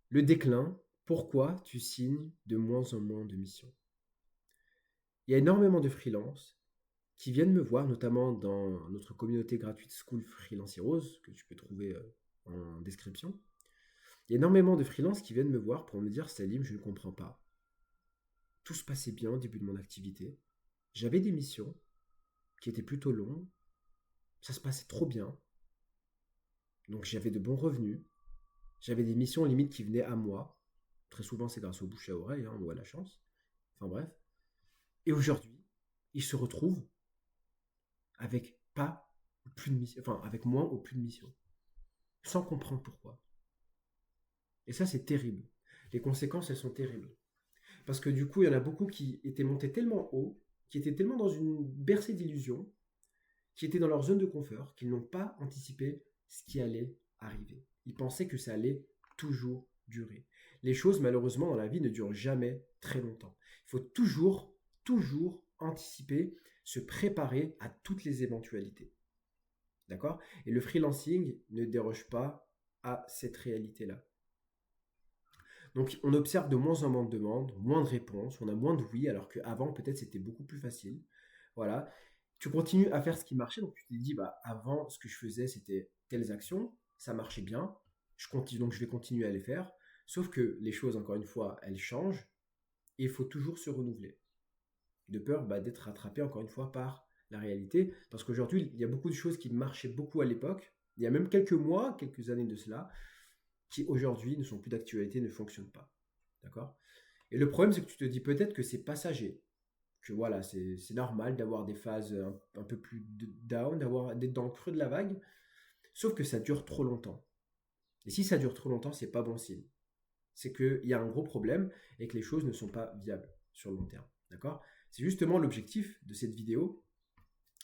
Le déclin, pourquoi tu signes de moins en moins de missions? Il y a énormément de freelances qui viennent me voir, notamment dans notre communauté gratuite School Freelance Heroes, que tu peux trouver en description. Il y a énormément de freelances qui viennent me voir pour me dire: Salim, je ne comprends pas. Tout se passait bien au début de mon activité. J'avais des missions qui étaient plutôt longues. Ça se passait trop bien. Donc j'avais de bons revenus. J'avais des missions limite qui venaient à moi. Très souvent, c'est grâce au bouche à oreille, hein, ou à la chance. Enfin bref. Et aujourd'hui, ils se retrouvent avec pas ou plus de missions, enfin avec moins ou plus de missions, sans comprendre pourquoi. Et ça, c'est terrible. Les conséquences, elles sont terribles. Parce que du coup, il y en a beaucoup qui étaient montés tellement haut, qui étaient tellement dans une bercée d'illusions, qui étaient dans leur zone de confort, qu'ils n'ont pas anticipé ce qui allait arriver. Ils pensaient que ça allait toujours durer. Les choses, malheureusement, dans la vie ne durent jamais très longtemps. Il faut toujours, toujours anticiper, se préparer à toutes les éventualités. D'accord? Et le freelancing ne déroge pas à cette réalité-là. Donc, on observe de moins en moins de demandes, moins de réponses, on a moins de oui, alors qu'avant, peut-être, c'était beaucoup plus facile. Voilà. Tu continues à faire ce qui marchait, donc tu t'es dit, bah, avant, ce que je faisais, c'était telles actions, ça marchait bien, je continue, donc je vais continuer à les faire. Sauf que les choses, encore une fois, elles changent, et il faut toujours se renouveler. De peur d'être rattrapé, encore une fois, par la réalité. Parce qu'aujourd'hui, il y a beaucoup de choses qui marchaient beaucoup à l'époque, il y a même quelques mois, quelques années de cela, qui aujourd'hui ne sont plus d'actualité, ne fonctionnent pas. D'accord? Et le problème, c'est que tu te dis peut-être que c'est passager, que voilà, c'est normal d'avoir des phases un peu plus down, d'être dans le creux de la vague, sauf que ça dure trop longtemps. Et si ça dure trop longtemps, c'est pas bon signe. C'est qu'il y a un gros problème et que les choses ne sont pas viables sur le long terme. D'accord? C'est justement l'objectif de cette vidéo,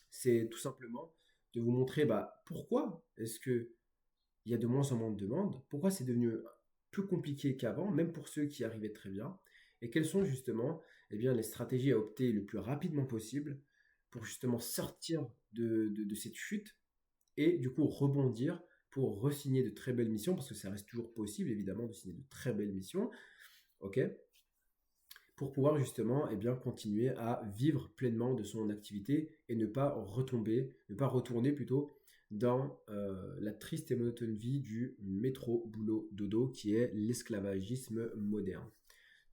c'est tout simplement de vous montrer pourquoi est-ce que il y a de moins en moins de demandes, pourquoi c'est devenu plus compliqué qu'avant, même pour ceux qui arrivaient très bien, et quelles sont justement les stratégies à opter le plus rapidement possible pour justement sortir de cette chute et du coup rebondir pour re-signer de très belles missions, parce que ça reste toujours possible évidemment de signer de très belles missions, ok, pour pouvoir justement continuer à vivre pleinement de son activité et ne pas retourner plutôt dans la triste et monotone vie du métro boulot dodo qui est l'esclavagisme moderne.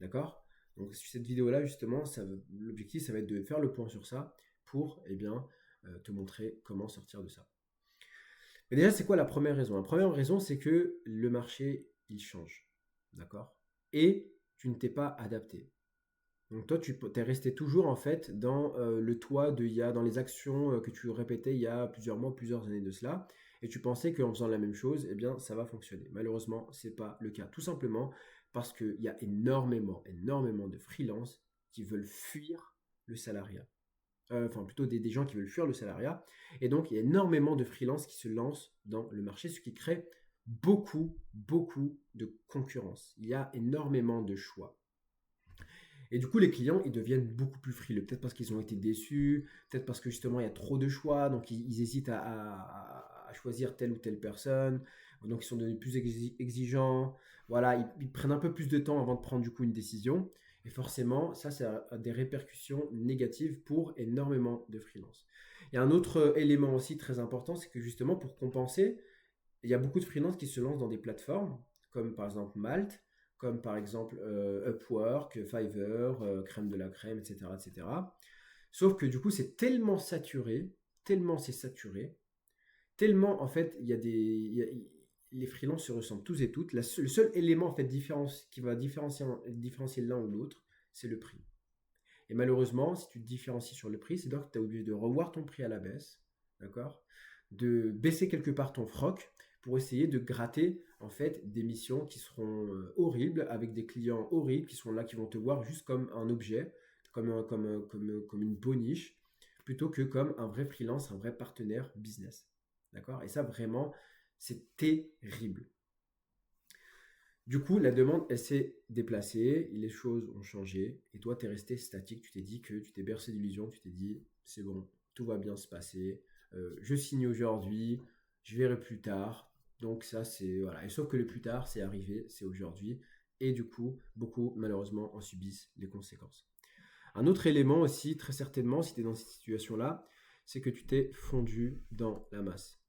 D'accord? Donc sur cette vidéo-là justement, l'objectif ça va être de faire le point sur ça pour te montrer comment sortir de ça. Mais déjà, c'est quoi la première raison? La première raison, c'est que le marché, il change. D'accord? Et tu ne t'es pas adapté. Donc toi, tu es resté toujours en fait dans le toit dans les actions que tu répétais il y a plusieurs mois, plusieurs années de cela, et tu pensais qu'en faisant la même chose, eh bien, ça va fonctionner. Malheureusement, c'est pas le cas. Tout simplement parce qu'il y a énormément, énormément de freelances qui veulent fuir le salariat. Enfin, plutôt des gens qui veulent fuir le salariat. Et donc, il y a énormément de freelances qui se lancent dans le marché, ce qui crée beaucoup, beaucoup de concurrence. Il y a énormément de choix. Et du coup, les clients, ils deviennent beaucoup plus frileux. Peut-être parce qu'ils ont été déçus, peut-être parce que justement, il y a trop de choix, donc ils hésitent à choisir telle ou telle personne. Donc, ils sont devenus plus exigeants. Voilà, ils prennent un peu plus de temps avant de prendre du coup une décision. Et forcément, ça a des répercussions négatives pour énormément de freelances. Il y a un autre élément aussi très important, c'est que justement, pour compenser, il y a beaucoup de freelances qui se lancent dans des plateformes, comme par exemple Malte, comme par exemple Upwork, Fiverr, Crème de la Crème, etc., etc. Sauf que du coup, c'est tellement c'est saturé, tellement en fait, les freelances se ressemblent tous et toutes. Le seul élément en fait qui va différencier l'un ou l'autre, c'est le prix. Et malheureusement, si tu te différencies sur le prix, c'est donc que tu as obligé de revoir ton prix à la baisse, d'accord? De baisser quelque part ton froc pour essayer de gratter en fait des missions qui seront horribles avec des clients horribles qui sont là, qui vont te voir juste comme un objet, comme une boniche, plutôt que comme un vrai freelance, un vrai partenaire business. D'accord? Et ça vraiment, c'est terrible. Du coup, la demande, elle s'est déplacée, les choses ont changé, et toi, tu es resté statique, tu t'es dit que tu t'es bercé d'illusions, tu t'es dit, c'est bon, tout va bien se passer, je signe aujourd'hui, je verrai plus tard. Donc ça, c'est voilà. Et sauf que le plus tard, c'est arrivé, c'est aujourd'hui. Et du coup, beaucoup, malheureusement, en subissent les conséquences. Un autre élément aussi, très certainement, si tu es dans cette situation-là, c'est que tu t'es fondu dans la masse.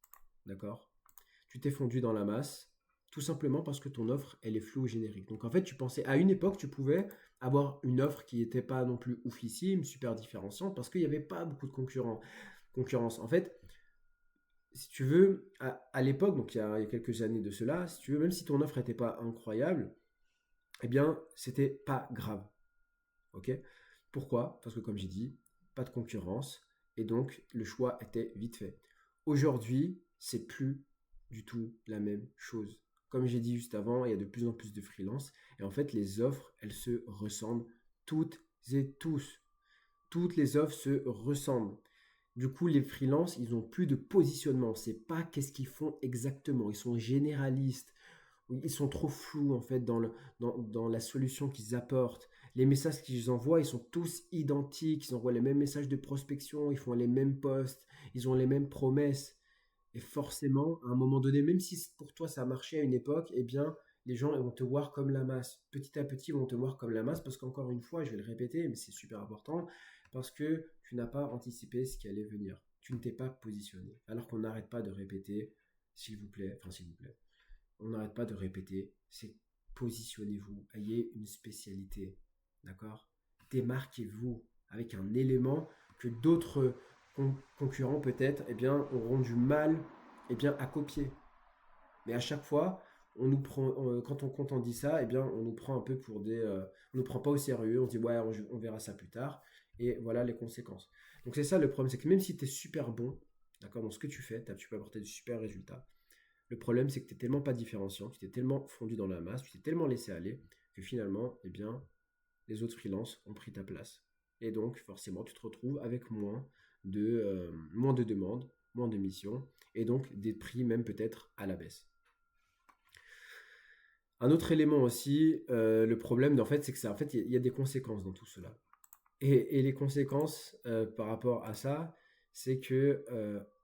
D'accord? Tu t'es fondu dans la masse, tout simplement parce que ton offre, elle est floue ou générique. Donc en fait, tu pensais, à une époque, tu pouvais avoir une offre qui n'était pas non plus oufissime, super différenciante, parce qu'il n'y avait pas beaucoup de concurrence. En fait, si tu veux, à l'époque, donc il y a quelques années de cela, si tu veux, même si ton offre n'était pas incroyable, eh bien, c'était pas grave. Ok? Pourquoi? Parce que comme j'ai dit, pas de concurrence, et donc le choix était vite fait. Aujourd'hui, c'est plus du tout la même chose. Comme j'ai dit juste avant, il y a de plus en plus de freelance, et en fait, les offres, elles se ressemblent toutes et tous. Toutes les offres se ressemblent. Du coup, les freelances, ils n'ont plus de positionnement. On ne sait pas qu'est-ce qu'ils font exactement. Ils sont généralistes. Ils sont trop flous en fait dans la solution qu'ils apportent. Les messages qu'ils envoient, ils sont tous identiques. Ils envoient les mêmes messages de prospection, ils font les mêmes posts, ils ont les mêmes promesses. Et forcément, à un moment donné, même si pour toi ça marchait à une époque, eh bien, les gens vont te voir comme la masse. Petit à petit, ils vont te voir comme la masse parce qu'encore une fois, je vais le répéter, mais c'est super important, parce que tu n'as pas anticipé ce qui allait venir. Tu ne t'es pas positionné. Alors qu'on n'arrête pas de répéter, s'il vous plaît, enfin s'il vous plaît, on n'arrête pas de répéter, c'est positionnez-vous, ayez une spécialité, d'accord? Démarquez-vous avec un élément que d'autres concurrents peut-être eh bien, auront du mal eh bien, à copier. Mais à chaque fois, on nous prend, quand on dit ça, eh bien, on nous prend un peu pour on nous prend pas au sérieux, on se dit ouais, on verra ça plus tard, et voilà les conséquences. Donc c'est ça le problème, c'est que même si tu es super bon, d'accord, dans ce que tu fais, tu peux apporter de super résultats. Le problème, c'est que tu n'es tellement pas différenciant, tu t'es tellement fondu dans la masse, tu t'es tellement laissé aller, que finalement, eh bien, les autres freelances ont pris ta place. Et donc, forcément, tu te retrouves avec moins de demandes, moins de missions, et donc des prix même peut-être à la baisse. Un autre élément aussi, le problème, en fait, c'est que ça, en fait, il y a des conséquences dans tout cela. Et les conséquences par rapport à ça, c'est que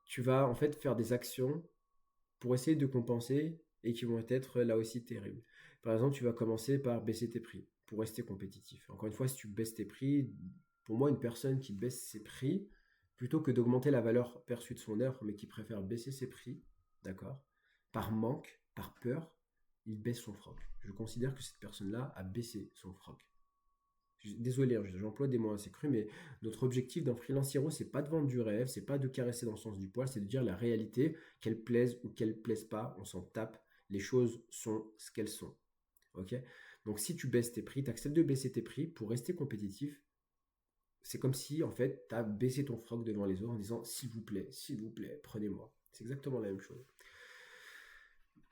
tu vas en fait faire des actions pour essayer de compenser et qui vont être là aussi terribles. Par exemple, tu vas commencer par baisser tes prix pour rester compétitif. Encore une fois, si tu baisses tes prix, pour moi, une personne qui baisse ses prix, plutôt que d'augmenter la valeur perçue de son offre, mais qui préfère baisser ses prix, d'accord, par manque, par peur, il baisse son froc. Je considère que cette personne-là a baissé son froc. Désolé, hein, j'emploie des mots assez crus, mais notre objectif d'un freelance hero, c'est pas de vendre du rêve, c'est pas de caresser dans le sens du poil, c'est de dire la réalité, qu'elle plaise ou qu'elle plaise pas, on s'en tape. Les choses sont ce qu'elles sont. Ok? Donc si tu baisses tes prix, tu acceptes de baisser tes prix pour rester compétitif, c'est comme si en fait tu as baissé ton froc devant les autres en disant s'il vous plaît, prenez-moi. C'est exactement la même chose.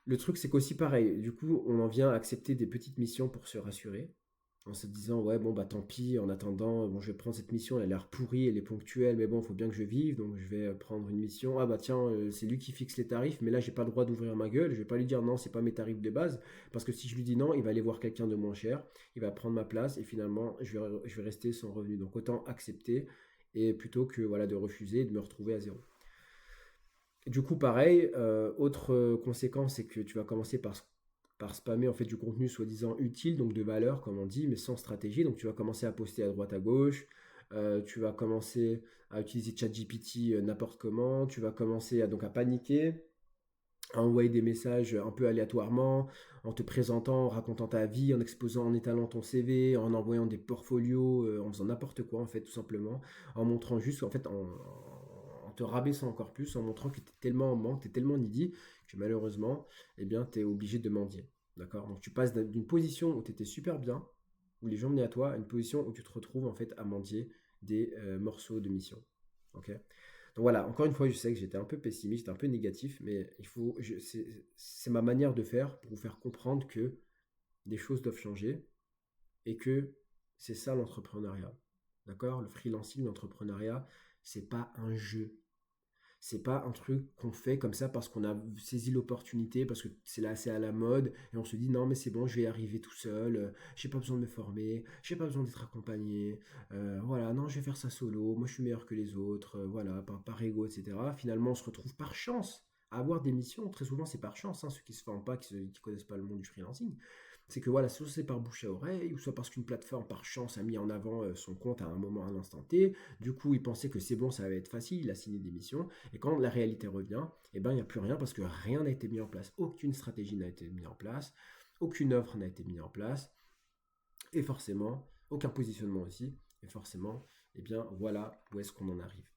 Le truc, c'est qu'aussi pareil, du coup, on en vient à accepter des petites missions pour se rassurer en se disant ouais bon bah tant pis en attendant bon je vais prendre cette mission, elle a l'air pourrie, elle est ponctuelle mais bon faut bien que je vive donc je vais prendre une mission. Ah bah tiens c'est lui qui fixe les tarifs mais là j'ai pas le droit d'ouvrir ma gueule, je vais pas lui dire non c'est pas mes tarifs de base parce que si je lui dis non il va aller voir quelqu'un de moins cher, il va prendre ma place et finalement je vais rester sans revenu, donc autant accepter et plutôt que voilà de refuser et de me retrouver à zéro. Du coup, pareil, autre conséquence, c'est que tu vas commencer par spammer en fait du contenu soi-disant utile, donc de valeur, comme on dit, mais sans stratégie. Donc tu vas commencer à poster à droite à gauche, tu vas commencer à utiliser ChatGPT n'importe comment, tu vas commencer donc à paniquer, à envoyer des messages un peu aléatoirement, en te présentant, en racontant ta vie, en exposant, en étalant ton CV, en envoyant des portfolios, en faisant n'importe quoi en fait, tout simplement, en montrant juste, en fait, en te rabaissant encore plus, en montrant que tu es tellement en manque, tu es tellement needy, que malheureusement, eh bien, tu es obligé de mendier. D'accord? Donc tu passes d'une position où tu étais super bien, où les gens venaient à toi, à une position où tu te retrouves en fait à mendier des morceaux de mission. Ok? Donc voilà, encore une fois, je sais que j'étais un peu pessimiste, un peu négatif, mais c'est ma manière de faire pour vous faire comprendre que des choses doivent changer et que c'est ça l'entrepreneuriat. D'accord? Le freelancing, l'entrepreneuriat, c'est pas un jeu. C'est pas un truc qu'on fait comme ça parce qu'on a saisi l'opportunité, parce que c'est là, c'est à la mode, et on se dit non, mais c'est bon, je vais y arriver tout seul, j'ai pas besoin de me former, j'ai pas besoin d'être accompagné, voilà, non, je vais faire ça solo, moi je suis meilleur que les autres, voilà, par ego, etc. Finalement, on se retrouve par chance. à avoir des missions. Très souvent, c'est par chance, hein, ceux qui ne se forment pas, qui ne connaissent pas le monde du freelancing. C'est que voilà, soit c'est par bouche à oreille, ou soit parce qu'une plateforme par chance a mis en avant son compte à un moment, à un instant T. Du coup, il pensait que c'est bon, ça va être facile, il a signé des missions. Et quand la réalité revient, eh ben, il n'y a plus rien parce que rien n'a été mis en place. Aucune stratégie n'a été mise en place, aucune offre n'a été mise en place, et forcément, aucun positionnement aussi. Et forcément, eh bien, voilà où est-ce qu'on en arrive.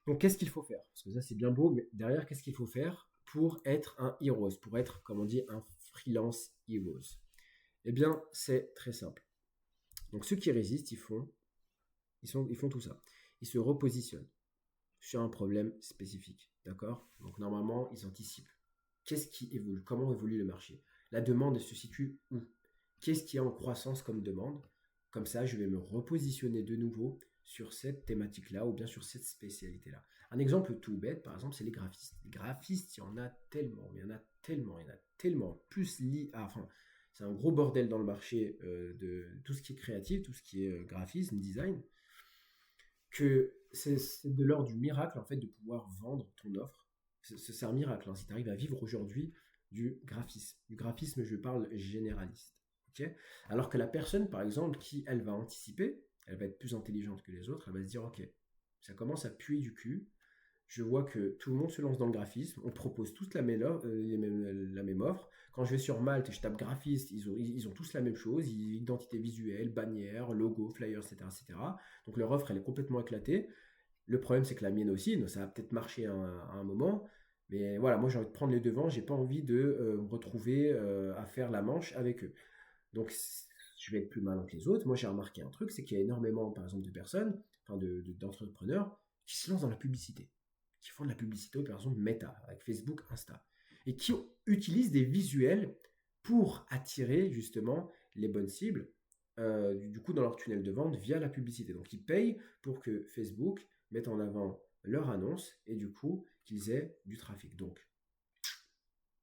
Donc, qu'est-ce qu'il faut faire? Parce que ça, c'est bien beau, mais derrière, qu'est-ce qu'il faut faire pour être un heroes, pour être, comme on dit, un freelance heroes? Eh bien, c'est très simple. Donc, ceux qui résistent, ils font tout ça. Ils se repositionnent sur un problème spécifique. D'accord? Donc, normalement, ils anticipent. Qu'est-ce qui évolue? Comment évolue le marché? La demande se situe où? Qu'est-ce qui est en croissance comme demande? Comme ça, je vais me repositionner de nouveau sur cette thématique-là ou bien sur cette spécialité-là. Un exemple tout bête, par exemple, c'est les graphistes. Les graphistes, il y en a tellement, il y en a tellement, il y en a tellement. Plus l'IA, enfin, c'est un gros bordel dans le marché de tout ce qui est créatif, tout ce qui est graphisme, design, que c'est de l'ordre du miracle, en fait, de pouvoir vendre ton offre. C'est un miracle, hein, si tu arrives à vivre aujourd'hui du graphisme. Du graphisme, je parle généraliste. Ok. Alors que la personne, par exemple, qui, elle va anticiper, elle va être plus intelligente que les autres, elle va se dire, ok, ça commence à puer du cul, je vois que tout le monde se lance dans le graphisme, on propose tous la même offre. Quand je vais sur Malte et je tape graphiste, ils ont tous la même chose, identité visuelle, bannière, logo, flyer, etc., etc. Donc leur offre, elle est complètement éclatée. Le problème, c'est que la mienne aussi, donc ça va peut-être marcher à un moment, mais voilà, moi j'ai envie de prendre les devants, j'ai pas envie de me retrouver à faire la manche avec eux. Donc je vais être plus malin que les autres. Moi j'ai remarqué un truc, c'est qu'il y a énormément, par exemple, de personnes, enfin d'entrepreneurs, qui se lancent dans la publicité, qui font de la publicité, par exemple Meta, avec Facebook, Insta, et qui utilisent des visuels pour attirer justement les bonnes cibles, du coup dans leur tunnel de vente via la publicité. Donc ils payent pour que Facebook mette en avant leur annonce et du coup qu'ils aient du trafic. Donc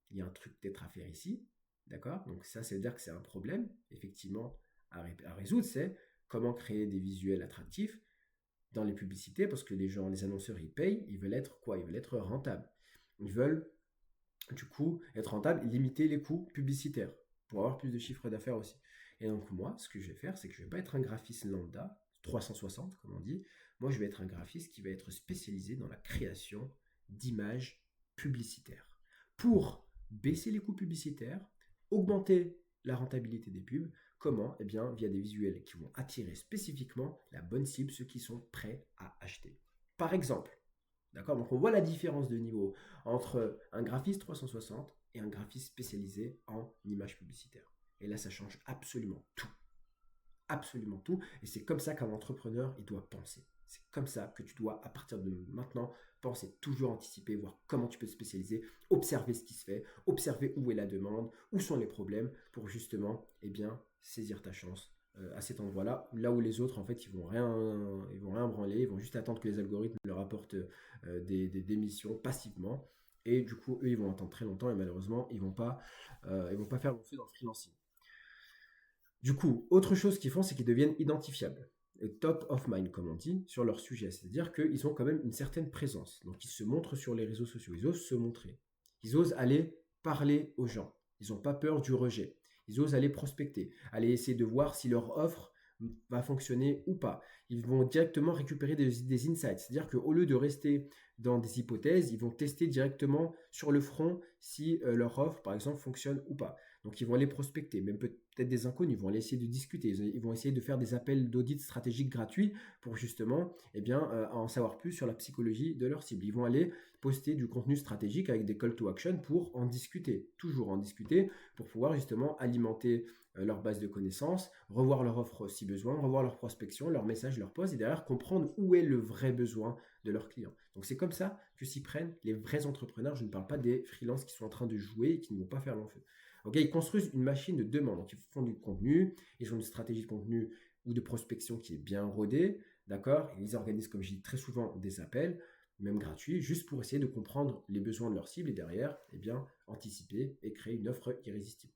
il y a un truc peut-être à faire ici, d'accord? Donc ça veut dire que c'est un problème, effectivement, à résoudre, c'est comment créer des visuels attractifs dans les publicités, parce que les gens, les annonceurs, ils payent, ils veulent être quoi? Ils veulent être rentables. Ils veulent, du coup, être rentables et limiter les coûts publicitaires pour avoir plus de chiffre d'affaires aussi. Et donc moi, ce que je vais faire, c'est que je ne vais pas être un graphiste lambda, 360 comme on dit. Moi, je vais être un graphiste qui va être spécialisé dans la création d'images publicitaires pour baisser les coûts publicitaires, augmenter la rentabilité des pubs. Comment? Eh bien, via des visuels qui vont attirer spécifiquement la bonne cible, ceux qui sont prêts à acheter. Par exemple, d'accord? Donc on voit la différence de niveau entre un graphiste 360 et un graphiste spécialisé en images publicitaires. Et là, ça change absolument tout. Absolument tout. Et c'est comme ça qu'un entrepreneur, il doit penser. C'est comme ça que tu dois, à partir de maintenant, penser, toujours anticiper, voir comment tu peux te spécialiser, observer ce qui se fait, observer où est la demande, où sont les problèmes, pour justement, eh bien, saisir ta chance à cet endroit-là, là où les autres, en fait, ils vont rien branler, ils vont juste attendre que les algorithmes leur apportent des missions passivement. Et du coup, eux, ils vont attendre très longtemps et malheureusement, ils vont pas faire long feu dans le freelancing. Du coup, autre chose qu'ils font, c'est qu'ils deviennent identifiables. Top of mind, comme on dit, sur leur sujet. C'est-à-dire qu'ils ont quand même une certaine présence. Donc, ils se montrent sur les réseaux sociaux. Ils osent se montrer. Ils osent aller parler aux gens. Ils n'ont pas peur du rejet. Ils osent aller prospecter, aller essayer de voir si leur offre va fonctionner ou pas. Ils vont directement récupérer des insights. C'est-à-dire qu'au lieu de rester dans des hypothèses, ils vont tester directement sur le front si leur offre, par exemple, fonctionne ou pas. Donc, ils vont aller prospecter, même peut-être des inconnus, ils vont aller essayer de discuter, ils vont essayer de faire des appels d'audit stratégique gratuits pour justement eh bien, en savoir plus sur la psychologie de leur cible. Ils vont aller poster du contenu stratégique avec des call to action pour en discuter, toujours en discuter, pour pouvoir justement alimenter leur base de connaissances, revoir leur offre si besoin, revoir leur prospection, leur message, leur poste, et derrière comprendre où est le vrai besoin de leurs clients. Donc c'est comme ça que s'y prennent les vrais entrepreneurs. Je ne parle pas des freelances qui sont en train de jouer et qui ne vont pas faire long feu. Okay, ils construisent une machine de demande. Donc, ils font du contenu, ils ont une stratégie de contenu ou de prospection qui est bien rodée, d'accord? Ils organisent, comme je dis très souvent, des appels, même gratuits, juste pour essayer de comprendre les besoins de leur cible et derrière, eh bien, anticiper et créer une offre irrésistible.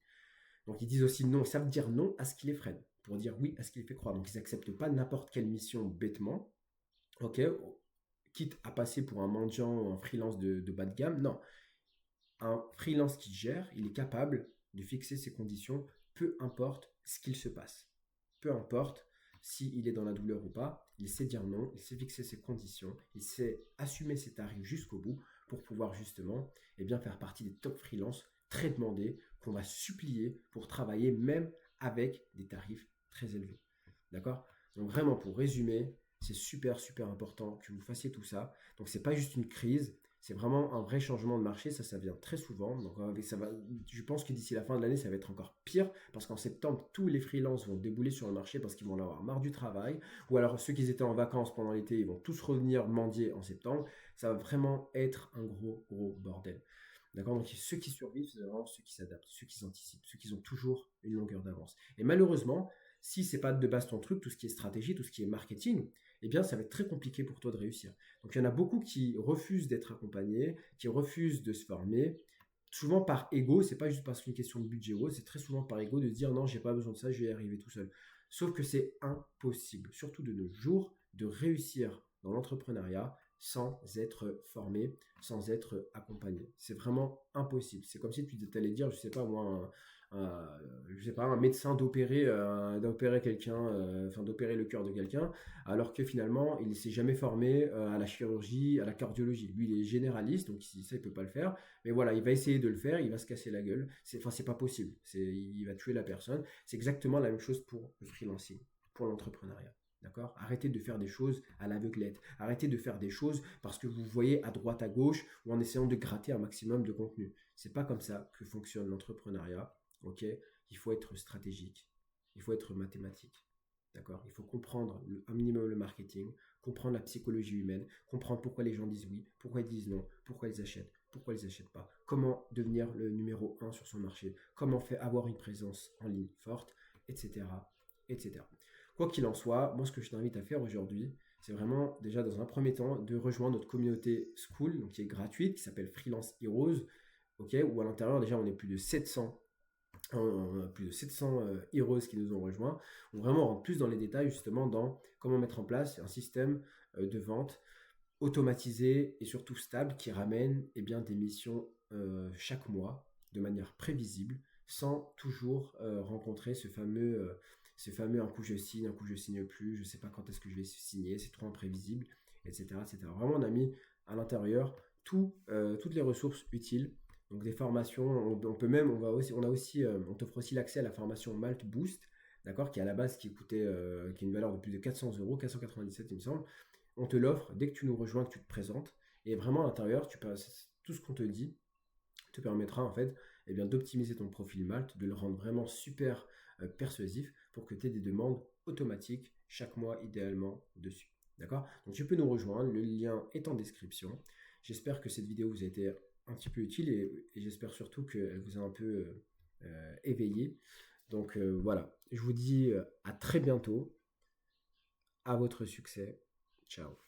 Donc, ils disent aussi non, ils savent dire non à ce qui les freine, pour dire oui à ce qui les fait croire. Donc, ils n'acceptent pas n'importe quelle mission bêtement, ok, quitte à passer pour un mendiant ou un freelance de bas de gamme. Non, un freelance qui gère, il est capable de fixer ses conditions, peu importe ce qu'il se passe. Peu importe s'il est dans la douleur ou pas, il sait dire non, il sait fixer ses conditions, il sait assumer ses tarifs jusqu'au bout pour pouvoir justement faire partie des top freelances très demandés qu'on va supplier pour travailler même avec des tarifs très élevés. D'accord? Donc vraiment, pour résumer, c'est super, super important que vous fassiez tout ça. Donc c'est pas juste une crise, c'est vraiment un vrai changement de marché, ça vient très souvent. Donc je pense que d'ici la fin de l'année, ça va être encore pire parce qu'en septembre, tous les freelances vont débouler sur le marché parce qu'ils vont en avoir marre du travail. Ou alors ceux qui étaient en vacances pendant l'été, ils vont tous revenir mendier en septembre. Ça va vraiment être un gros, gros bordel. D'accord? Donc ceux qui survivent, c'est vraiment ceux qui s'adaptent, ceux qui anticipent, ceux qui ont toujours une longueur d'avance. Et malheureusement, si c'est pas de base ton truc, tout ce qui est stratégie, tout ce qui est marketing, eh bien ça va être très compliqué pour toi de réussir. Donc il y en a beaucoup qui refusent d'être accompagnés, qui refusent de se former, souvent par ego, c'est pas juste parce qu'une question de budget ou autre, c'est très souvent par ego de se dire non, j'ai pas besoin de ça, je vais y arriver tout seul. Sauf que c'est impossible, surtout de nos jours, de réussir dans l'entrepreneuriat sans être formé, sans être accompagné. C'est vraiment impossible. C'est comme si tu allais dire, je sais pas moi, un médecin d'opérer quelqu'un, d'opérer le cœur de quelqu'un, alors que finalement, il ne s'est jamais formé à la chirurgie, à la cardiologie. Lui, il est généraliste, donc ça, il peut pas le faire. Mais voilà, il va essayer de le faire, il va se casser la gueule. C'est pas possible. Il va tuer la personne. C'est exactement la même chose pour le freelancing, pour l'entrepreneuriat. D'accord? Arrêtez de faire des choses à l'aveuglette. Arrêtez de faire des choses parce que vous voyez à droite, à gauche, ou en essayant de gratter un maximum de contenu. C'est pas comme ça que fonctionne l'entrepreneuriat. Ok? Il faut être stratégique. Il faut être mathématique. D'accord? Il faut comprendre un minimum le marketing, comprendre la psychologie humaine, comprendre pourquoi les gens disent oui, pourquoi ils disent non, pourquoi ils achètent, pourquoi ils n'achètent pas, comment devenir le numéro 1 sur son marché, comment faire avoir une présence en ligne forte, etc. etc. Quoi qu'il en soit, moi ce que je t'invite à faire aujourd'hui, c'est vraiment déjà dans un premier temps de rejoindre notre communauté School, donc qui est gratuite, qui s'appelle Freelance Heroes, ok, où à l'intérieur déjà on est plus de 700 heroes qui nous ont rejoints. On vraiment rentre plus dans les détails justement dans comment mettre en place un système de vente automatisé et surtout stable qui ramène des missions chaque mois de manière prévisible sans toujours rencontrer ce fameux un coup je signe, un coup je signe plus, je sais pas quand est-ce que je vais signer, c'est trop imprévisible, etc. etc. Vraiment, on a mis à l'intérieur toutes les ressources utiles. Donc des formations, on t'offre aussi l'accès à la formation Malt Boost, d'accord, qui est à la base qui a une valeur de plus de 400 euros, 497 il me semble. On te l'offre dès que tu nous rejoins, que tu te présentes. Et vraiment à l'intérieur, tout ce qu'on te dit te permettra en fait d'optimiser ton profil Malte, de le rendre vraiment super persuasif pour que tu aies des demandes automatiques chaque mois idéalement dessus. D'accord? Donc tu peux nous rejoindre, le lien est en description. J'espère que cette vidéo vous a été un petit peu utile et j'espère surtout qu'elle vous a un peu éveillé. Donc voilà, je vous dis à très bientôt, à votre succès. Ciao.